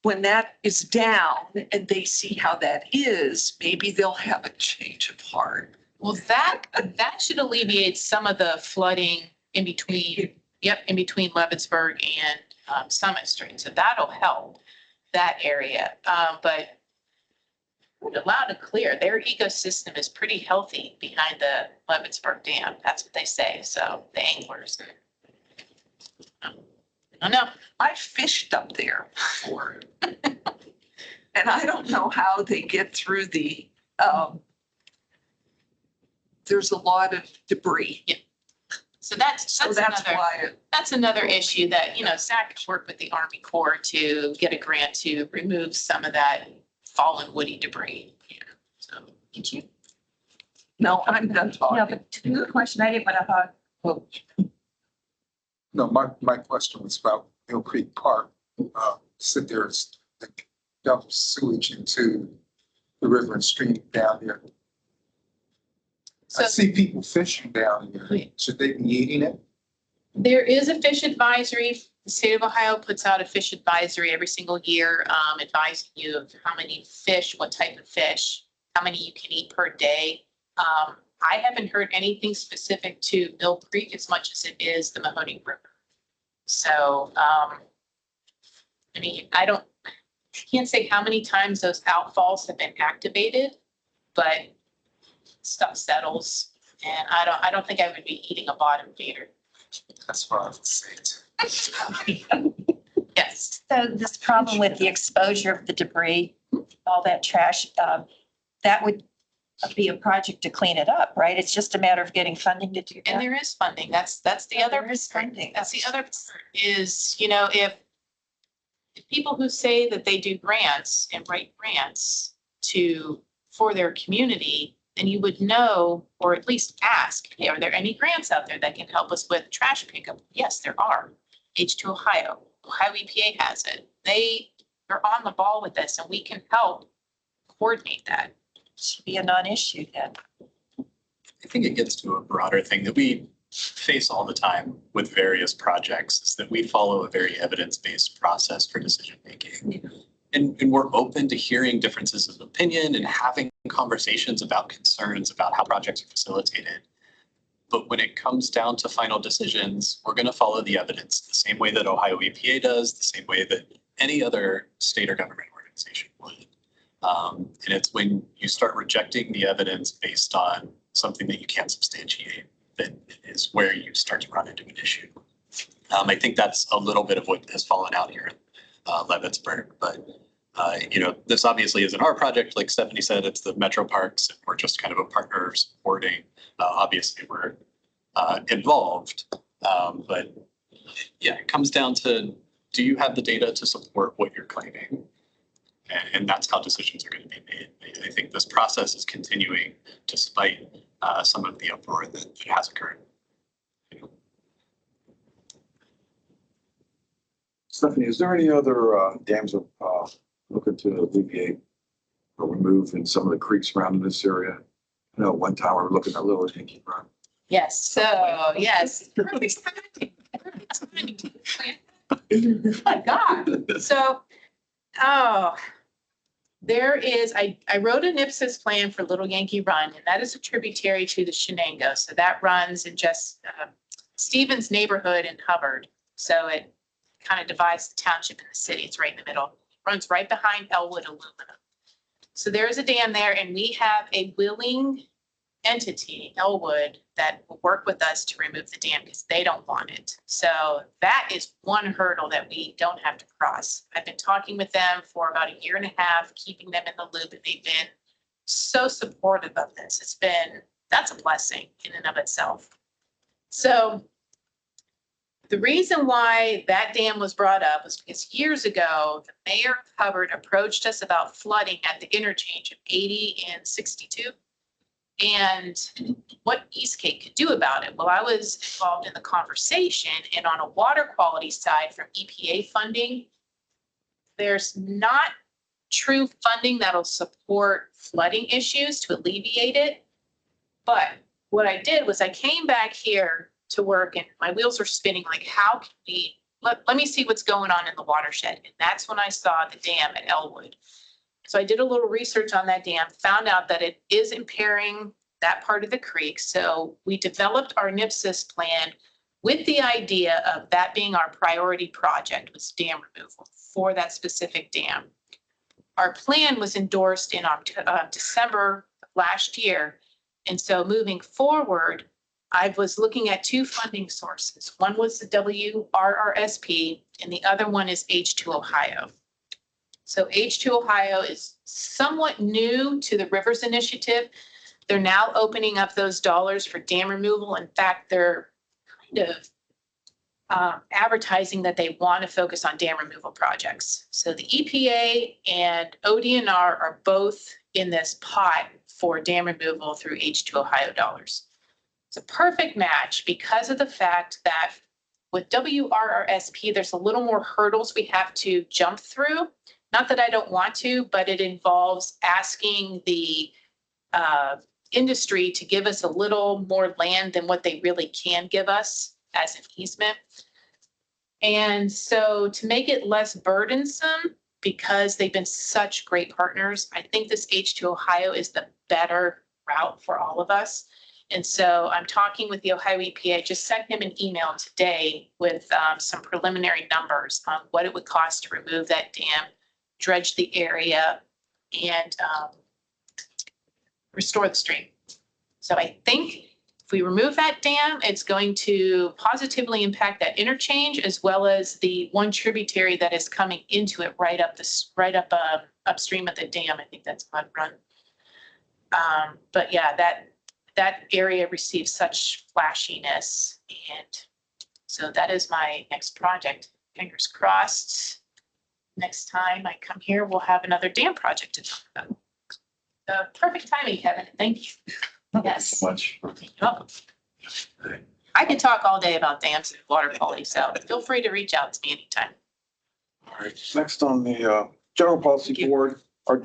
when that is down and they see how that is, maybe they'll have a change of heart. well, that should alleviate some of the flooding in between, in between Leavittsburg and Summit Street. So that'll help that area. But loud and clear, their ecosystem is pretty healthy behind the Leavittsburg Dam. That's what they say. So the anglers. I don't know. I fished up there before. And I don't know how they get through there's a lot of debris. So that's So that's another, why, that's another issue that, Zach worked with the Army Corps to get a grant to remove some of that fallen woody debris. So, thank you. no, I'm done No, talking. but to the question, I didn't want to hog. No, my question was about Mill Creek Park. Sit there and dump sewage into the river and stream down there. I So see people fishing down here. Should they be eating it? there is a fish advisory. The state of Ohio puts out a fish advisory every single year, advising you of how many fish, what type of fish, how many you can eat per day. I haven't heard anything specific to Mill Creek as much as it is the Mahoning River. So, I can't say how many times those outfalls have been activated, but stuff settles. And I don't think I would be eating a bottom feeder. That's what I would say. Yes. So this problem with the exposure of the debris, all that trash, that would be a project to clean it up, right? It's just a matter of getting funding to do And that. there is funding. That's the other. There is funding. That's the other part is, if people who say that they do grants and write grants for their community, then you would know, or at least ask, hey, are there any grants out there that can help us with trash pickup? Yes, there are. H2 Ohio EPA has it. They're on the ball with this and we can help coordinate that. Should be a non-issue then. I think it gets to a broader thing that we face all the time with various projects, is that we follow a very evidence-based process for decision-making. And we're open to hearing differences of opinion and having conversations about concerns about how projects are facilitated. But when it comes down to final decisions, we're going to follow the evidence the same way that Ohio EPA does, the same way that any other state or government organization would. And it's when you start rejecting the evidence based on something that you can't substantiate that is where you start to run into an issue. I think that's a little bit of what has fallen out here in Leavittsburg. But, this obviously isn't our project. Like Stephanie said, it's the Metro Parks. And we're just kind of a partner supporting. Obviously, we're involved. But yeah, it comes down to, do you have the data to support what you're claiming? And that's how decisions are going to be made. I think this process is continuing despite some of the uproar that has occurred. Stephanie, is there any other dams looking to alleviate or remove in some of the creeks around this area? I know one time we were looking at Little Yankee Run. Yes, so, yes. Perfect timing. Perfect timing. Oh my God. So, there is, I wrote an IPSIS plan for Little Yankee Run, and that is a tributary to the Shenango. So that runs in just Stevens neighborhood in Hubbard. So it kind of divides the township and the city. It's right in the middle. Runs right behind Elwood Aluminum. So there is a dam there, and we have a willing entity, Elwood, that will work with us to remove the dam because they don't want it. So that is one hurdle that we don't have to cross. I've been talking with them for about a year and a half, keeping them in the loop, and they've been so supportive of this. That's a blessing in and of itself. So the reason why that dam was brought up was because years ago, the mayor of Hubbard approached us about flooding at the interchange of 80 and 62. And what Eastgate could do about it. Well, I was involved in the conversation, and on a water quality side from EPA funding, there's not true funding that'll support flooding issues to alleviate it. But what I did was I came back here to work and my wheels were spinning, like, how can we, let me see what's going on in the watershed. And that's when I saw the dam at Elwood. So I did a little research on that dam, found out that it is impairing that part of the creek. So we developed our NIPSIS plan with the idea of that being our priority project, was dam removal for that specific dam. Our plan was endorsed in December of last year. And so moving forward, I was looking at two funding sources. One was the WRRSP and the other one is H2 Ohio. So H2 Ohio is somewhat new to the Rivers Initiative. They're now opening up those dollars for dam removal. In fact, they're kind of advertising that they want to focus on dam removal projects. So the EPA and ODNR are both in this pot for dam removal through H2 Ohio dollars. It's a perfect match because of the fact that with WRRSP, there's a little more hurdles we have to jump through. Not that I don't want to, but it involves asking the industry to give us a little more land than what they really can give us as an easement. And so to make it less burdensome, because they've been such great partners, I think this H2 Ohio is the better route for all of us. And so I'm talking with the Ohio EPA. I just sent him an email today with some preliminary numbers on what it would cost to remove that dam, dredge the area, and restore the stream. So I think if we remove that dam, it's going to positively impact that interchange as well as the one tributary that is coming into it right up upstream of the dam. I think that's Mud Run. But yeah, that area receives such flashiness, and so that is my next project. Fingers crossed. Next time I come here, we'll have another dam project to talk about. Perfect timing, Kevin. Thank you. Yes. So much. You're welcome. I could talk all day about dams and water quality, so feel free to reach out to me anytime. All right, next on the General Policy Board, our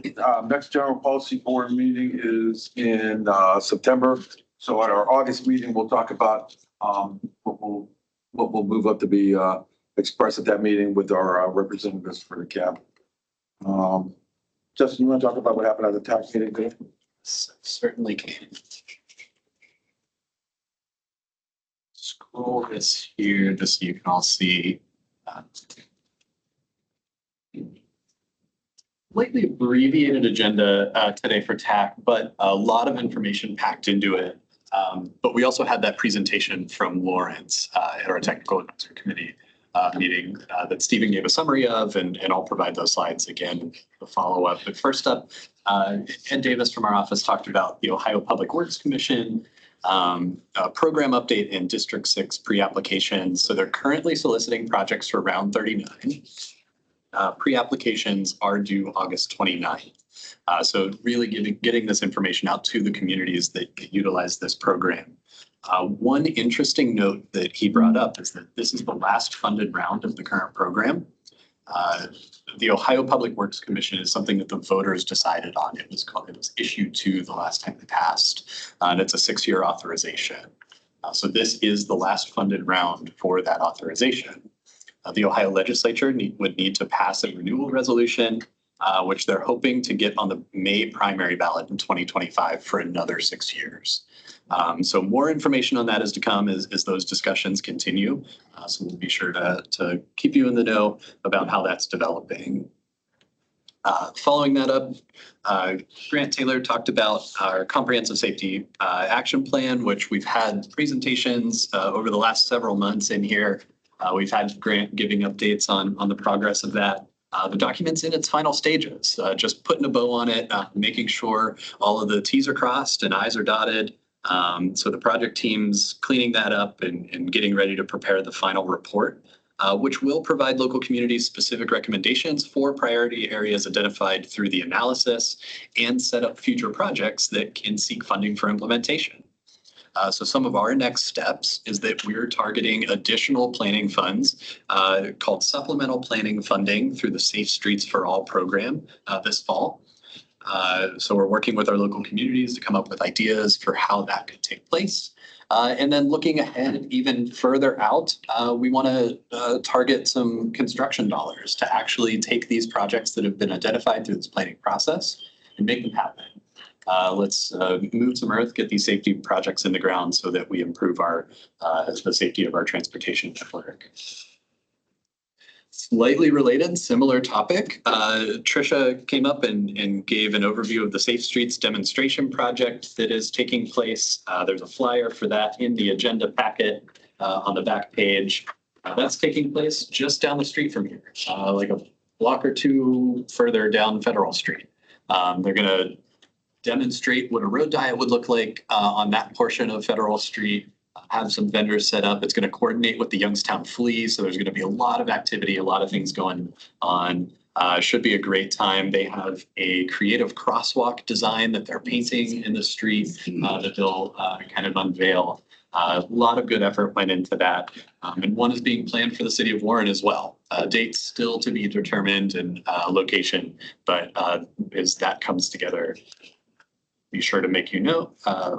next General Policy Board meeting is in September. So at our August meeting, we'll talk about what will move up to be expressed at that meeting with our representatives for the CAB. Justin, you want to talk about what happened at the tax meeting today? Certainly can. Scroll this here just so you can all see. Slightly abbreviated agenda today for TAC, but a lot of information packed into it. But we also had that presentation from Lawrence at our technical advisory committee meeting that Stephen gave a summary of, and I'll provide those slides again, the follow-up. But first up, Ed Davis from our office talked about the Ohio Public Works Commission program update in District 6 pre-application. So they're currently soliciting projects for round 39. Pre-applications are due August 29th. So really getting this information out to the communities that utilize this program. One interesting note that he brought up is that this is the last funded round of the current program. The Ohio Public Works Commission is something that the voters decided on. It was issued to the last time they passed, and it's a 6-year authorization. So this is the last funded round for that authorization. The Ohio legislature would need to pass a renewal resolution, which they're hoping to get on the May primary ballot in 2025 for another 6 years. So more information on that is to come as those discussions continue. So we'll be sure to keep you in the know about how that's developing. Following that up, Grant Taylor talked about our comprehensive safety action plan, which we've had presentations over the last several months in here. We've had Grant giving updates on the progress of that. The document's in its final stages, just putting a bow on it, making sure all of the T's are crossed and I's are dotted. So the project team's cleaning that up and getting ready to prepare the final report, which will provide local communities specific recommendations for priority areas identified through the analysis and set up future projects that can seek funding for implementation. So some of our next steps is that we're targeting additional planning funds called supplemental planning funding through the Safe Streets for All program this fall. So we're working with our local communities to come up with ideas for how that could take place. And then looking ahead even further out, we want to target some construction dollars to actually take these projects that have been identified through this planning process and make them happen. Let's move some earth, get these safety projects in the ground so that we improve the safety of our transportation network. Slightly related, similar topic. Tricia came up and gave an overview of the Safe Streets demonstration project that is taking place. There's a flyer for that in the agenda packet on the back page. That's taking place just down the street from here, like a block or two further down Federal Street. They're going to demonstrate what a road diet would look like on that portion of Federal Street. Have some vendors set up. It's going to coordinate with the Youngstown Flea. So there's going to be a lot of activity, a lot of things going on. Should be a great time. They have a creative crosswalk design that they're painting in the street that they'll kind of unveil. A lot of good effort went into that. And one is being planned for the city of Warren as well. Dates still to be determined and location, but as that comes together, be sure to make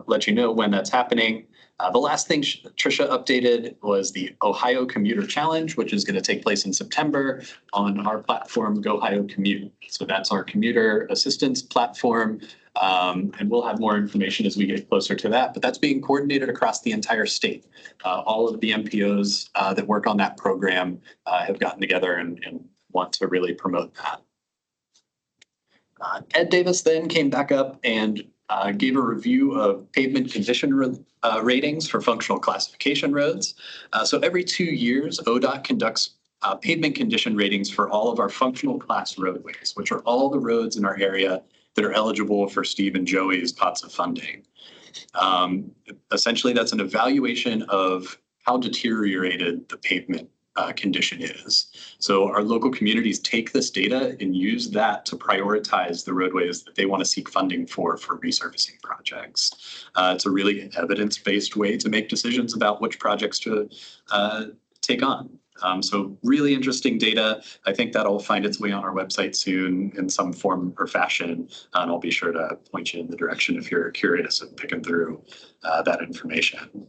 let you know when that's happening. The last thing Tricia updated was the Ohio Commuter Challenge, which is going to take place in September on our platform, Go Ohio Commute. So that's our commuter assistance platform. And we'll have more information as we get closer to that, but that's being coordinated across the entire state. All of the MPOs that work on that program have gotten together and want to really promote that. Ed Davis then came back up and gave a review of pavement condition ratings for functional classification roads. So every 2 years, ODOT conducts pavement condition ratings for all of our functional class roadways, which are all the roads in our area that are eligible for Steve and Joey's pots of funding. Essentially, that's an evaluation of how deteriorated the pavement condition is. So our local communities take this data and use that to prioritize the roadways that they want to seek funding for resurfacing projects. It's a really evidence-based way to make decisions about which projects to take on. So really interesting data. I think that'll find its way on our website soon in some form or fashion. And I'll be sure to point you in the direction if you're curious and picking through that information.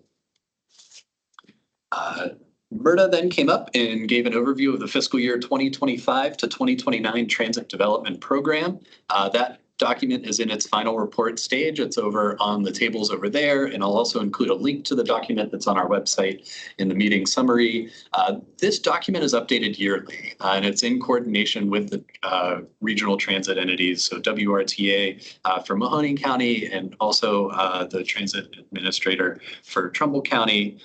Myrna then came up and gave an overview of the fiscal year 2025 to 2029 Transit Development Program. That document is in its final report stage. It's over on the tables over there, and I'll also include a link to the document that's on our website in the meeting summary. This document is updated yearly, and it's in coordination with the regional transit entities, so WRTA for Mahoning County and also the transit administrator for Trumbull County.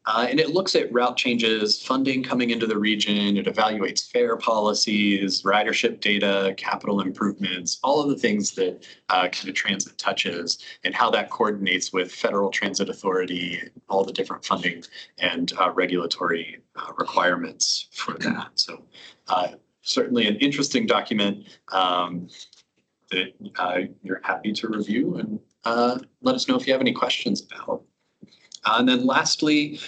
And it looks at route changes, funding coming into the region. It evaluates fare policies, ridership data, capital improvements, all of the things that kind of transit touches and how that coordinates with Federal Transit Authority, all the different funding and regulatory requirements for that. So certainly an interesting document that you're happy to review and let us know if you have any questions about. And then lastly,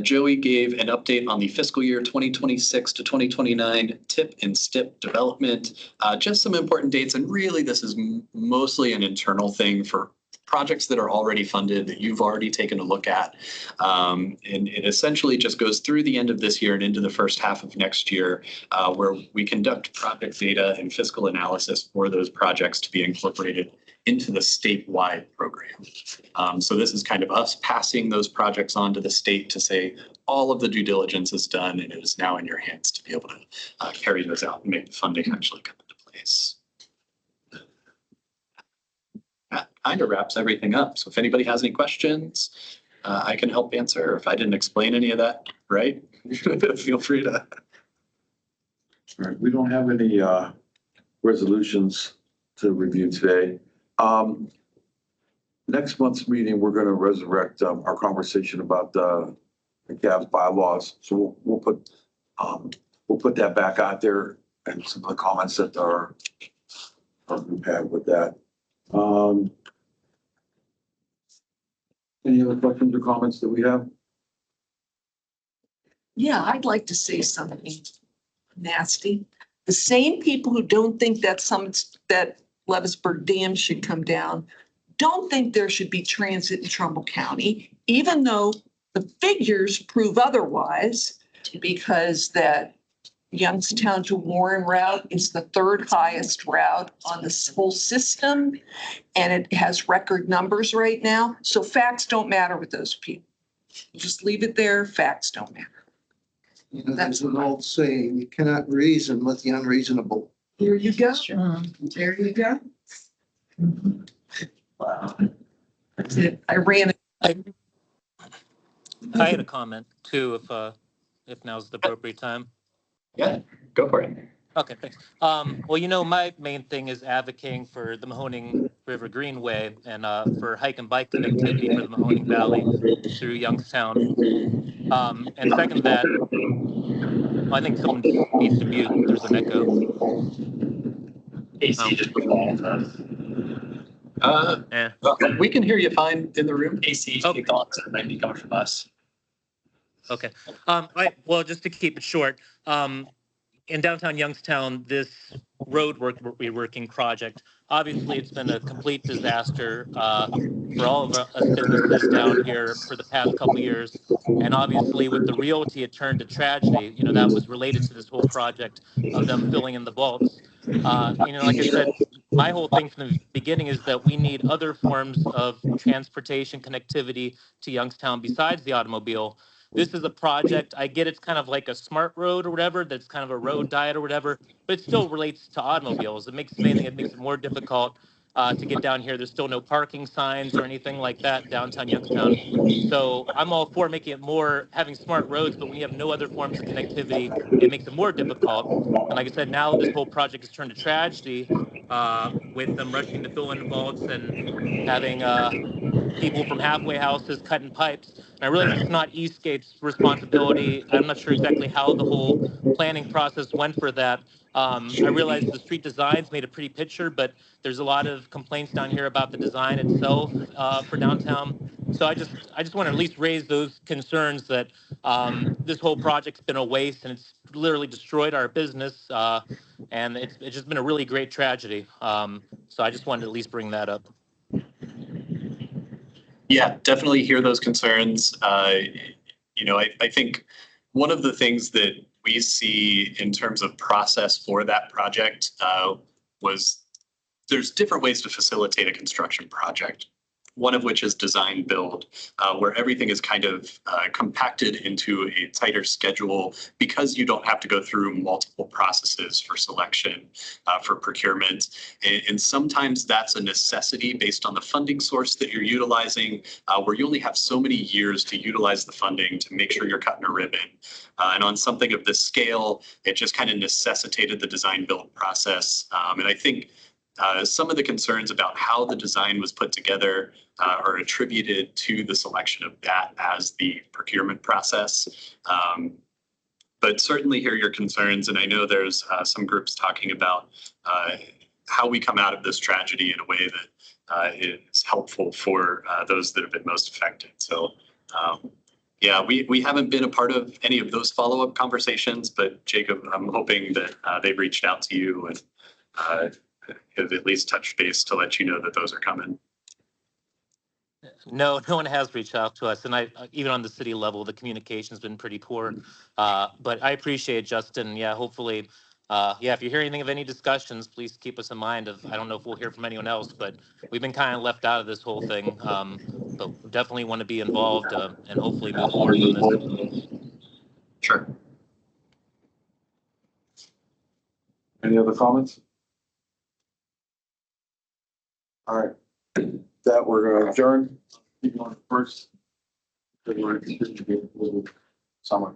Joey gave an update on the fiscal year 2026 to 2029 TIP and STIP development. Just some important dates, and really this is mostly an internal thing for projects that are already funded that you've already taken a look at. And it essentially just goes through the end of this year and into the first half of next year, where we conduct project data and fiscal analysis for those projects to be incorporated into the statewide program. So this is kind of us passing those projects on to the state to say all of the due diligence is done and it is now in your hands to be able to carry those out and make the funding actually come into play. space. That kind of wraps everything up. So if anybody has any questions, I can help answer. If I didn't explain any of that, right? Feel free to. All right, we don't have any resolutions to review today. Next month's meeting, we're going to resurrect our conversation about the CAB's bylaws. So we'll put that back out there and some of the comments that we've had with that. Any other questions or comments that we have? Yeah, I'd like to say something nasty. The same people who don't think that that Levisburg Dam should come down don't think there should be transit in Trumbull County, even though the figures prove otherwise, because that Youngstown to Warren route is the third highest route on this whole system, and it has record numbers right now. So facts don't matter with those people. Just leave it there. Facts don't matter. You know, there's an old saying, you cannot reason with the unreasonable. Here you go. There you go. Wow. That's it. I ran it. I had a comment too, if now's the appropriate time. Yeah, go for it. Okay, thanks. Well, my main thing is advocating for the Mahoning River Greenway and for hike and bike connectivity for the Mahoning Valley through Youngstown. And second to that, I think someone needs to mute. There's an echo. AC just kicked off. Yeah. We can hear you fine in the room. AC just kicked off, so it might be coming from us. Okay. Well, just to keep it short, in downtown Youngstown, this road reworking project, obviously it's been a complete disaster for all of us businesses down here for the past couple of years. And obviously with the realty, it turned to tragedy. That was related to this whole project of them filling in the vaults. Like I said, my whole thing from the beginning is that we need other forms of transportation connectivity to Youngstown besides the automobile. This is a project, I get it's kind of like a smart road or whatever, that's kind of a road diet or whatever, but it still relates to automobiles. It makes it more difficult to get down here. There's still no parking signs or anything like that downtown Youngstown. So I'm all for making it having smart roads, but when you have no other forms of connectivity, it makes it more difficult. And like I said, now this whole project has turned to tragedy with them rushing to fill in vaults and having people from halfway houses cutting pipes. And I realize it's not Eastgate's responsibility. I'm not sure exactly how the whole planning process went for that. I realize the street designs made a pretty picture, but there's a lot of complaints down here about the design itself for downtown. So I just want to at least raise those concerns that this whole project's been a waste and it's literally destroyed our business. And it's just been a really great tragedy. So I just wanted to at least bring that up. Yeah, definitely hear those concerns. I think one of the things that we see in terms of process for that project was there's different ways to facilitate a construction project. One of which is design build, where everything is kind of compacted into a tighter schedule because you don't have to go through multiple processes for selection, for procurement. And sometimes that's a necessity based on the funding source that you're utilizing, where you only have so many years to utilize the funding to make sure you're cutting a ribbon. And on something of this scale, it just kind of necessitated the design build process. And I think some of the concerns about how the design was put together are attributed to the selection of that as the procurement process. But certainly hear your concerns, and I know there's some groups talking about how we come out of this tragedy in a way that is helpful for those that have been most affected. So yeah, we haven't been a part of any of those follow-up conversations, but Jacob, I'm hoping that they've reached out to you and have at least touched base to let you know that those are coming. No one has reached out to us, and even on the city level, the communication's been pretty poor. But I appreciate it, Justin. Yeah, hopefully, if you hear anything of any discussions, please keep us in mind. I don't know if we'll hear from anyone else, but we've been kind of left out of this whole thing. But definitely want to be involved and hopefully move forward on this. Sure. Any other comments? All right, that we're gonna adjourn. Keep going first. Good work. Summer.